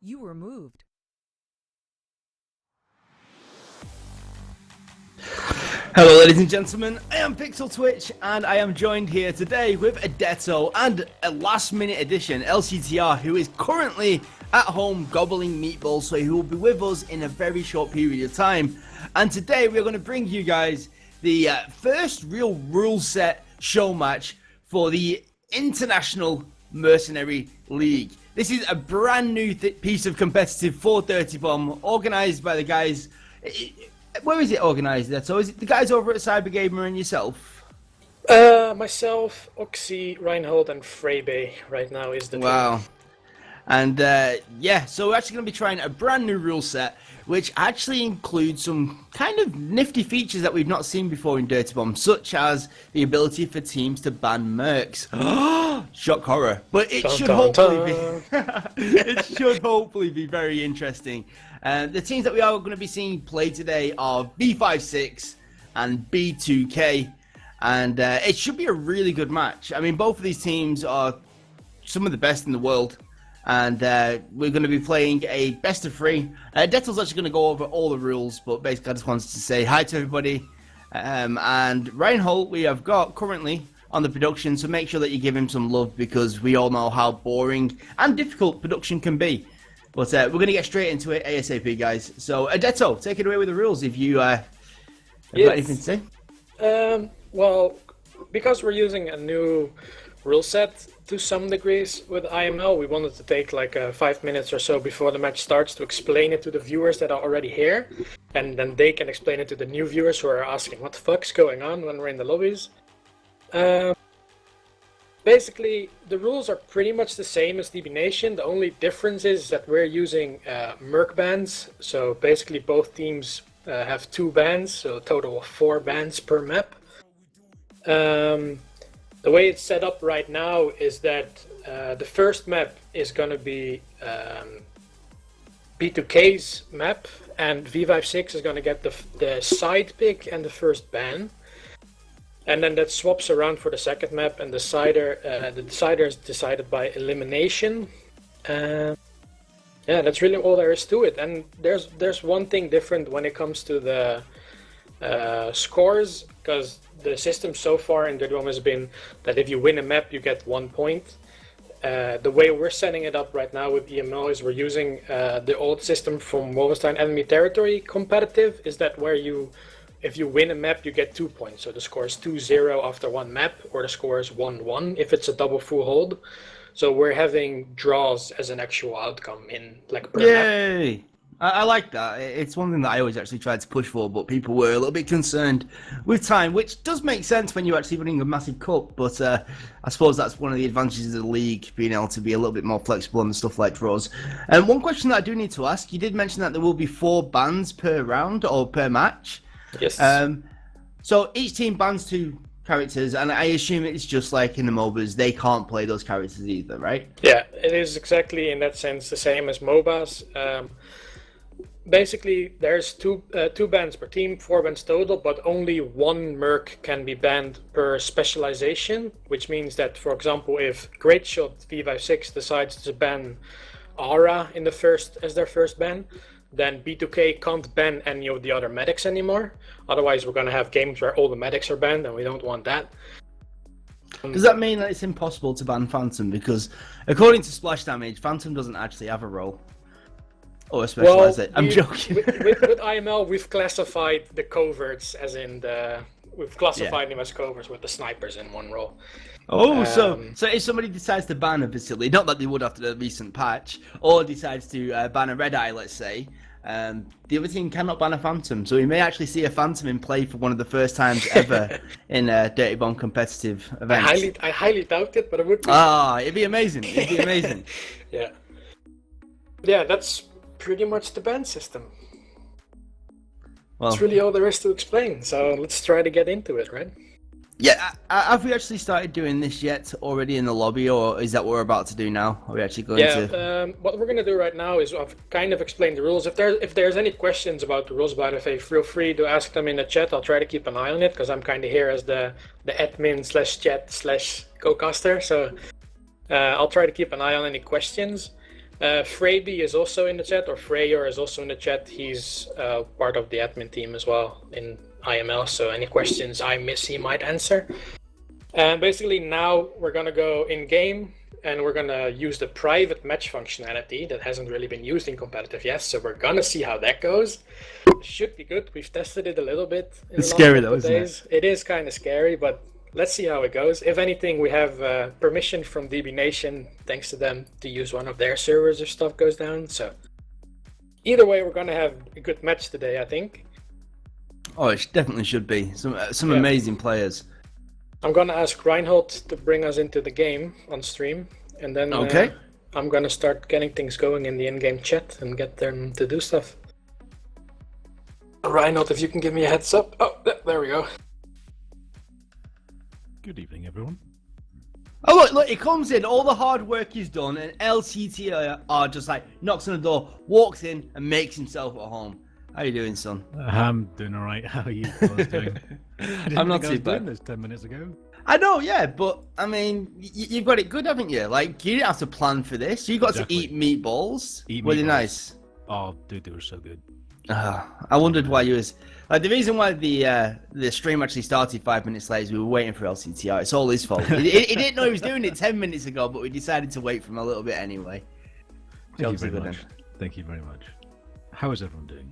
You were moved. Hello ladies and gentlemen, I am Pixel Twitch and I am joined here today with Adetto and a last minute addition, LCTR, who is currently at home gobbling meatballs, so he will be with us in a very short period of time. And today we are going to bring you guys the first real rule set show match for the International Mercenary League. This is a brand new piece of competitive 430 bomb organised by the guys. Where is it organised at? So is it the guys over at Cybergamer and yourself? Myself, Oxy, Reinhold, and Freybe right now is the team. Wow. And yeah, so we're actually going to be trying a brand new rule set, which actually includes some kind of nifty features that we've not seen before in Dirty Bomb, such as the ability for teams to ban mercs. Shock horror. But it should hopefully be it should hopefully be very interesting. The teams that we are going to be seeing play today are v56 and b2k, and it should be a really good match. I mean, both of these teams are some of the best in the world. And we're going to be playing a best of three. Dettel's actually going to go over all the rules, but basically I just wanted to say hi to everybody. And Reinhold we have got currently on the production, so make sure that you give him some love, because we all know how boring and difficult production can be. But we're going to get straight into it ASAP, guys. So Adetto, take it away with the rules if you have got anything to say. Well, because we're using a new rule set to some degrees with IML, we wanted to take like 5 minutes or so before the match starts to explain it to the viewers that are already here, and then they can explain it to the new viewers who are asking what the fuck's going on when we're in the lobbies. Basically, the rules are pretty much the same as DB Nation. The only difference is that we're using merc bans. So basically both teams have 2 bans, so a total of 4 bans per map. The way it's set up right now is that the first map is going to be b2k's map, and v56 is going to get the side pick and the first ban. And then that swaps around for the second map, and the decider is decided by elimination. Yeah, that's really all there is to it. And there's one thing different when it comes to the scores, because the system so far in Dirty Bomb has been that if you win a map, you get 1 point. The way we're setting it up right now with EML is we're using the old system from Wolfenstein Enemy Territory competitive, is that where if you win a map, you get 2 points. So the score is 2-0 after one map, or the score is 1-1 if it's a double full hold. So we're having draws as an actual outcome in like per Yay! map. I like that. It's one thing that I always actually tried to push for, but people were a little bit concerned with time, which does make sense when you're actually running a massive cup. But I suppose that's one of the advantages of the league, being able to be a little bit more flexible on stuff like draws. And one question that I do need to ask, you did mention that there will be 4 bans per round or per match. Yes. So each team bans 2 characters, and I assume it's just like in the MOBAs, they can't play those characters either, right? Yeah, it is exactly in that sense the same as MOBAs. Basically, there's two bans per team, 4 bans total, but only 1 merc can be banned per specialization, which means that, for example, if Great Shot v56 decides to ban Aura in as their first ban, then b2k can't ban any of the other medics anymore. Otherwise, we're going to have games where all the medics are banned, and we don't want that. Does that mean that it's impossible to ban Phantom? Because according to Splash Damage, Phantom doesn't actually have a role. Or a specialization. I'm joking. with IML, we've classified the coverts as in we've classified them as coverts with the snipers in one role. Oh, so if somebody decides to ban a facility, not that they would after the recent patch, or decides to ban a Red Eye, let's say, the other team cannot ban a Phantom. So we may actually see a Phantom in play for one of the first times ever in a Dirty Bomb competitive event. I highly doubt it, but it would be. It'd be amazing. It'd be amazing. Yeah, that's pretty much the ban system. Well, that's really all there is to explain. So let's try to get into it, right? Yeah, have we actually started doing this yet already in the lobby, or is that what we're about to do now? Are we actually going to... what we're going to do right now is I've kind of explained the rules. If there's any questions about the rules, by the way, feel free to ask them in the chat. I'll try to keep an eye on it, because I'm kind of here as the admin /chat/co-caster. So I'll try to keep an eye on any questions. Freyby is also in the chat, or Freyer is also in the chat. He's part of the admin team as well in IML, so any questions I miss, he might answer. And basically now we're gonna go in game, and we're gonna use the private match functionality that hasn't really been used in competitive yet, so we're gonna see how that goes. It should be good. We've tested it a little bit in It's the scary last though, couple of isn't days. It is kind of scary, but let's see how it goes. If anything, we have permission from DB Nation, thanks to them, to use one of their servers if stuff goes down. So either way, we're gonna have a good match today, I think. Oh, it definitely should be. Some Yeah. amazing players. I'm gonna ask Reinhold to bring us into the game on stream, and then Okay. I'm gonna start getting things going in the in-game chat and get them to do stuff. Reinhold, if you can give me a heads up. Oh, there we go. Good evening, everyone. Oh look, he comes in, all the hard work is done, and LCT are just like, knocks on the door, walks in, and makes himself at home. How you doing, son? I'm doing all right. How are you fellas doing? I'm not I too was doing bad. this 10 minutes ago. I know, yeah, but, I mean, you've got it good, haven't you? Like, you didn't have to plan for this. You got Exactly. to eat meatballs. Eat Really meatballs. nice. Oh, dude, they were so good. I wondered why you was... Like, the reason why the stream actually started 5 minutes late is we were waiting for LCTR. It's all his fault. He didn't know he was doing it 10 minutes ago, but we decided to wait for him a little bit anyway. Thank you Jobs are very good much. then. Thank you very much. How is everyone doing?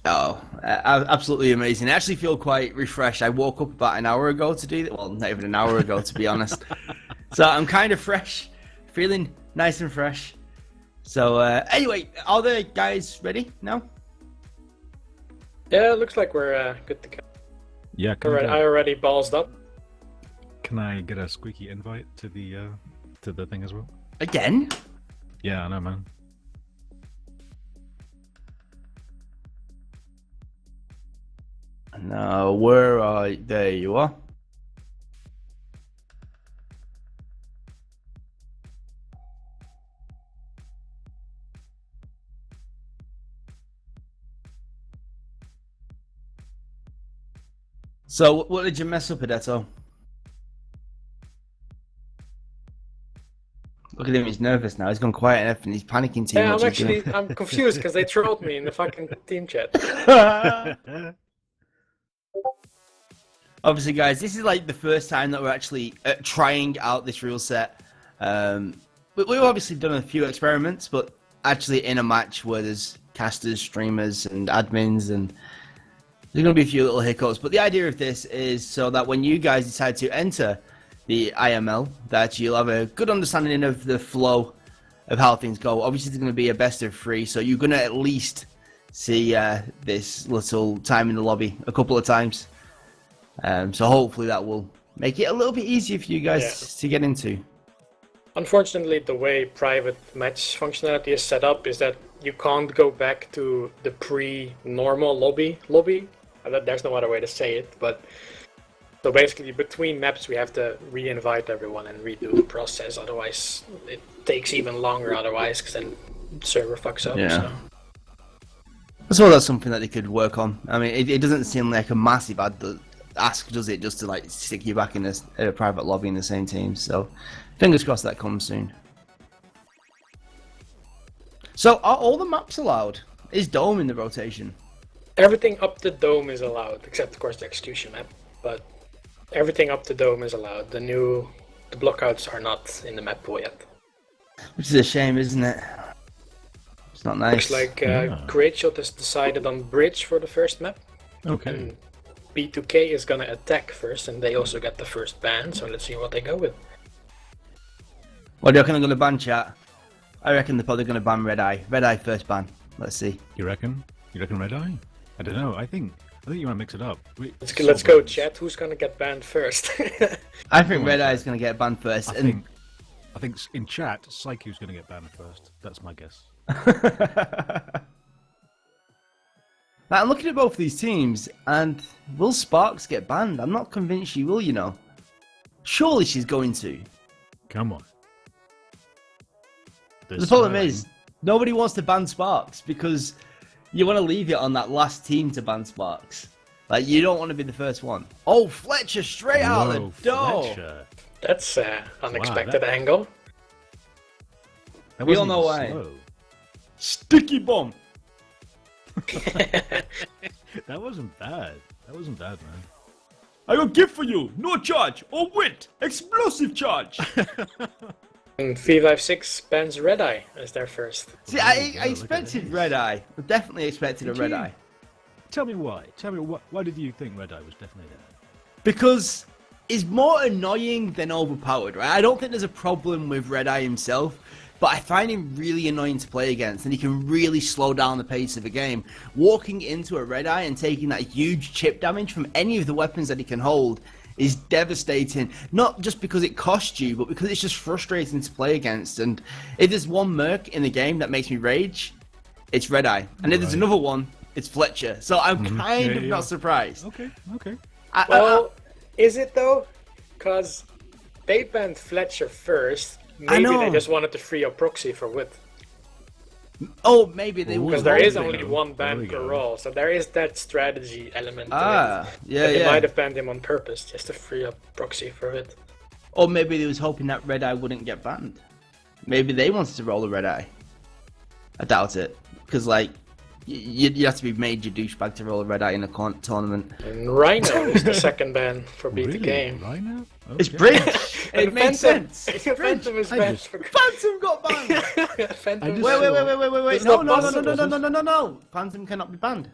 Oh, absolutely amazing. I actually feel quite refreshed. I woke up about an hour ago to do that. Well, not even an hour ago, to be honest. So I'm kind of fresh, feeling nice and fresh. So anyway, are the guys ready now? Yeah, it looks like we're good to go. Yeah, I already ballsed up. can I get a squeaky invite to the thing as well? Again? Yeah, I know, man. No, where are... There you are. So, what did you mess up, Adetto? Look at him, he's nervous now. He's gone quiet and everything. He's panicking too Yeah, much. I'm He's doing- actually I'm confused because they trolled me in the fucking team chat. Obviously, guys, this is like the first time that we're actually trying out this rule set. We've obviously done a few experiments, but actually in a match where there's casters, streamers, and admins, and there's going to be a few little hiccups. But the idea of this is so that when you guys decide to enter the IML, that you'll have a good understanding of the flow of how things go. Obviously, there's going to be a best of 3, so you're going to at least see this little time in the lobby a couple of times. So hopefully that will make it a little bit easier for you guys to get into. Unfortunately, the way private match functionality is set up is that you can't go back to the pre-normal lobby. There's no other way to say it, but so basically between maps we have to re-invite everyone and redo the process. Otherwise, it takes even longer. Otherwise, because then server fucks up. Yeah. So. So that's something that they could work on. I mean, it doesn't seem like a massive ask, does it? Just to like stick you back in a private lobby in the same team. So fingers crossed that comes soon. So are all the maps allowed? Is Dome in the rotation? Everything up to Dome is allowed, except of course the execution map. But everything up to Dome is allowed. The blockouts are not in the map pool yet. Which is a shame, isn't it? It's not nice. Looks like Yeah. Great Shot has decided on Bridge for the first map. Okay. And b2k is gonna attack first, and they also get the first ban. So let's see what they go with. What do you reckon they're going to ban, chat? I reckon they're probably going to ban Red Eye. Red Eye first ban. Let's see. You reckon? You reckon Red Eye? I don't know. I think you might mix it up. Let's go, chat. Who's gonna get banned first? I think Red Eye is going to get banned first. I think in chat, Psycho's going to get banned first. That's my guess. Now, I'm looking at both of these teams, and will Sparks get banned? I'm not convinced she will, you know. Surely she's going to. Come on. The problem is, nobody wants to ban Sparks because you want to leave it on that last team to ban Sparks. Like, you don't want to be the first one. Oh, Fletcher straight out the door. Fletcher. That's unexpected angle. That We all wasn't know even why. slow. Sticky bomb. That wasn't bad. That wasn't bad, man. I got a gift for you. No charge or wit. Explosive charge. And v56 bans Red Eye as their first. See, There you I go, look at expected this. red eye. I definitely expected a Did red you? eye. Tell me why. Tell me why did you think Red Eye was definitely there? Because it's more annoying than overpowered, right? I don't think there's a problem with Red Eye himself, but I find him really annoying to play against, and he can really slow down the pace of a game. Walking into a Red Eye and taking that huge chip damage from any of the weapons that he can hold is devastating, not just because it costs you, but because it's just frustrating to play against. And if there's one merc in the game that makes me rage, it's Red Eye. And if there's Right. another one, it's Fletcher. So I'm kind Yeah, of yeah. not surprised. Okay, okay. Well, is it though? Because they banned Fletcher first. Maybe know. they just wanted to free up proxy for width. Oh, maybe they Ooh. were Because there is hoping. only one There ban we per go. roll, so there is that strategy element. To Ah, it. yeah, But they yeah. might have banned him on purpose just to free up proxy for it. Or maybe they was hoping that Red Eye wouldn't get banned. Maybe they wanted to roll a Red Eye. I doubt it. Because, like, you'd have to be major douchebag to roll a Red Eye in a tournament. And Rhino is the second ban for b2k. Really? Right now? It's Okay. Bridge! It And makes Phantom- sense! It's Bridge! Phantom is I banned just- for. Phantom got banned! Phantom I is just- Wait. It's No, not no, no, possible. no, no, no, no, no. Phantom cannot be banned.